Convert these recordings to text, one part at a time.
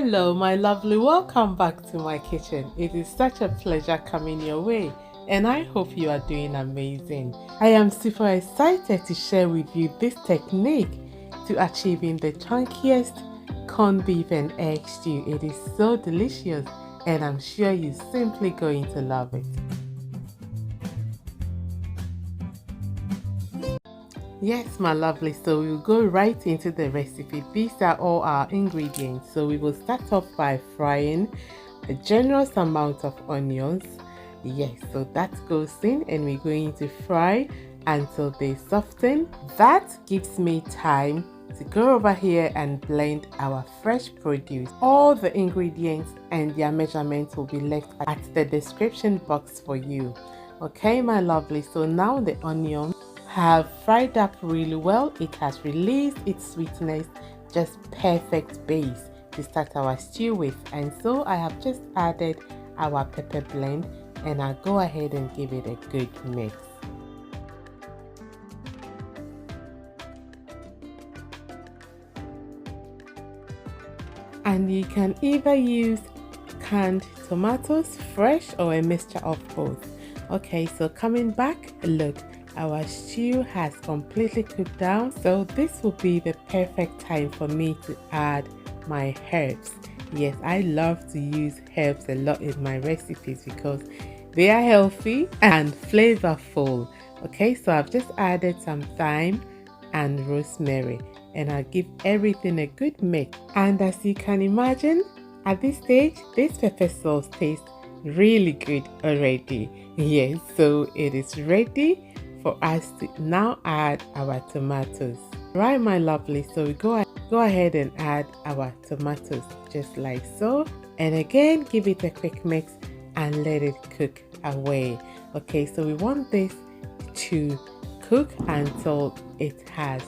Hello my lovely, welcome back to my kitchen. It is such a pleasure coming your way and I hope you are doing amazing. I am super excited to share with you this technique to achieving the chunkiest corned beef and egg stew. It is so delicious and I'm sure you're simply going to love it. Yes, my lovely, so we'll go right into the recipe. These are all our ingredients. So we will start off by frying a generous amount of onions. Yes, so that goes in and we're going to fry until they soften. That gives me time to go over here and blend our fresh produce. All the ingredients and their measurements will be left at the description box for you. Okay, my lovely, so now the onion have fried up really well. It has released its sweetness, just perfect base to start our stew with. And so I have just added our pepper blend and I'll go ahead and give it a good mix. And you can either use canned tomatoes, fresh, or a mixture of both. Okay, so coming back, look, our stew has completely cooked down, so this will be the perfect time for me to add my herbs. Yes, I love to use herbs a lot in my recipes because they are healthy and flavorful. Okay, so I've just added some thyme and rosemary and I'll give everything a good mix. And as you can imagine, at this stage, this pepper sauce tastes really good already. Yes, so it is ready for us to now add our tomatoes. Right, my lovely, so we go ahead and add our tomatoes just like so, and again give it a quick mix and let it cook away. Okay, so we want this to cook until it has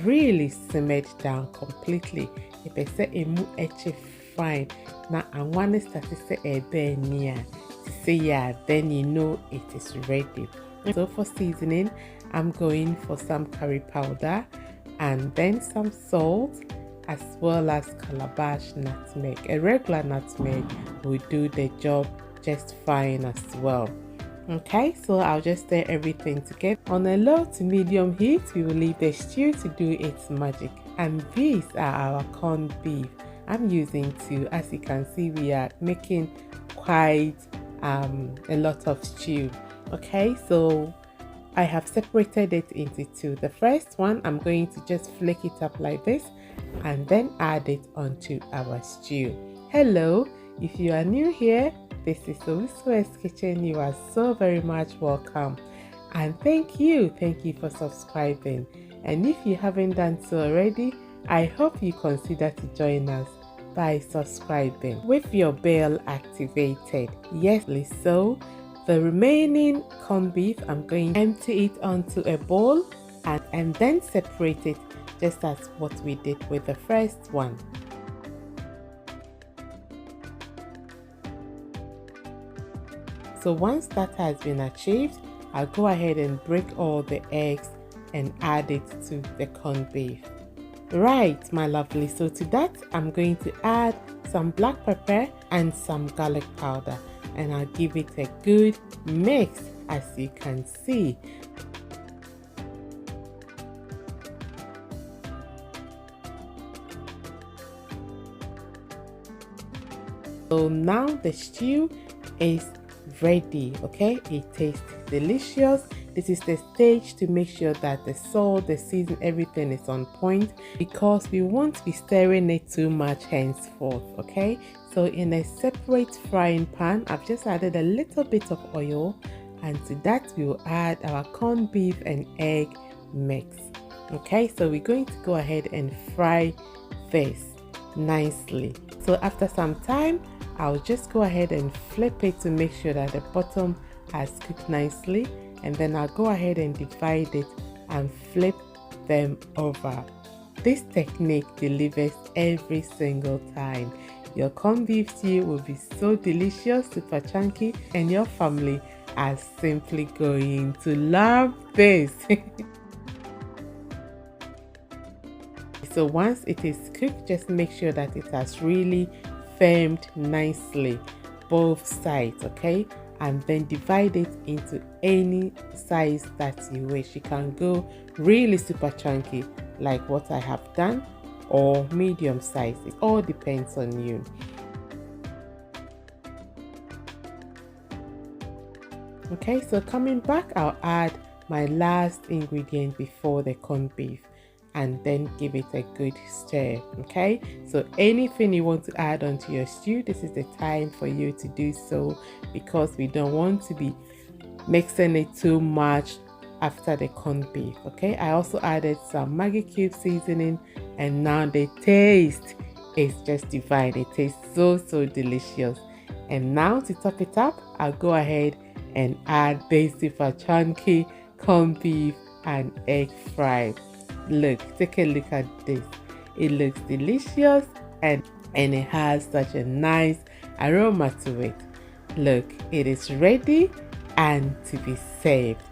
really simmered down completely. If I say emu eche fine, now I want to start to say a near to say yeah, then you know it is ready. So for seasoning, I'm going for some curry powder and then some salt as well as calabash nutmeg. A regular nutmeg will do the job just fine as well. Okay, so I'll just stir everything together. On a low to medium heat, we will leave the stew to do its magic. And these are our corned beef. I'm using two. As you can see, we are making quite a lot of stew. Okay, so I have separated it into two. The first one, I'm going to just flick it up like this and then add it onto our stew. Hello, if you are new here, this is Owusuaa's kitchen. You are so very much welcome, and thank you for subscribing. And if you haven't done so already, I hope you consider to join us by subscribing with your bell activated. Yes, so the remaining corned beef, I'm going to empty it onto a bowl and then separate it just as what we did with the first one. So once that has been achieved, I'll go ahead and break all the eggs and add it to the corned beef. Right, my lovely, so to that I'm going to add some black pepper and some garlic powder and I'll give it a good mix as you can see. So now the stew is ready. Okay, it tastes delicious. This is the stage to make sure that the salt, the season, everything is on point because we won't be stirring it too much henceforth. Okay, so in a separate frying pan, I've just added a little bit of oil, and to that we will add our corned beef and egg mix. Okay, so we're going to go ahead and fry this nicely. So after some time, I'll just go ahead and flip it to make sure that the bottom has cooked nicely, and then I'll go ahead and divide it and flip them over. This technique delivers every single time. Your corned beef stew will be so delicious, super chunky, and your family are simply going to love this. So once it is cooked, just make sure that it has really firmed nicely both sides, okay? And then divide it into any size that you wish. You can go really super chunky like what I have done, or medium size. It all depends on you. Okay, so coming back, I'll add my last ingredient before the corned beef and then give it a good stir. Okay, so anything you want to add onto your stew, this is the time for you to do so, because we don't want to be mixing it too much after the corned beef. Okay, I also added some Maggi cube seasoning, and now the taste is just divine. It tastes so delicious. And now to top it up, I'll go ahead and add this super chunky corned beef and egg fry. Look, take a look at this. It looks delicious and it has such a nice aroma to it. Look, it is ready and to be served.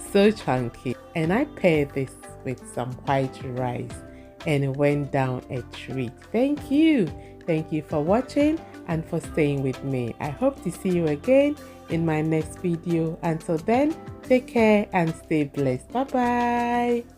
So chunky. And I paired this with some white rice and it went down a treat. Thank you for watching and for staying with me. I hope to see you again in my next video. Until then, take care and stay blessed. Bye bye.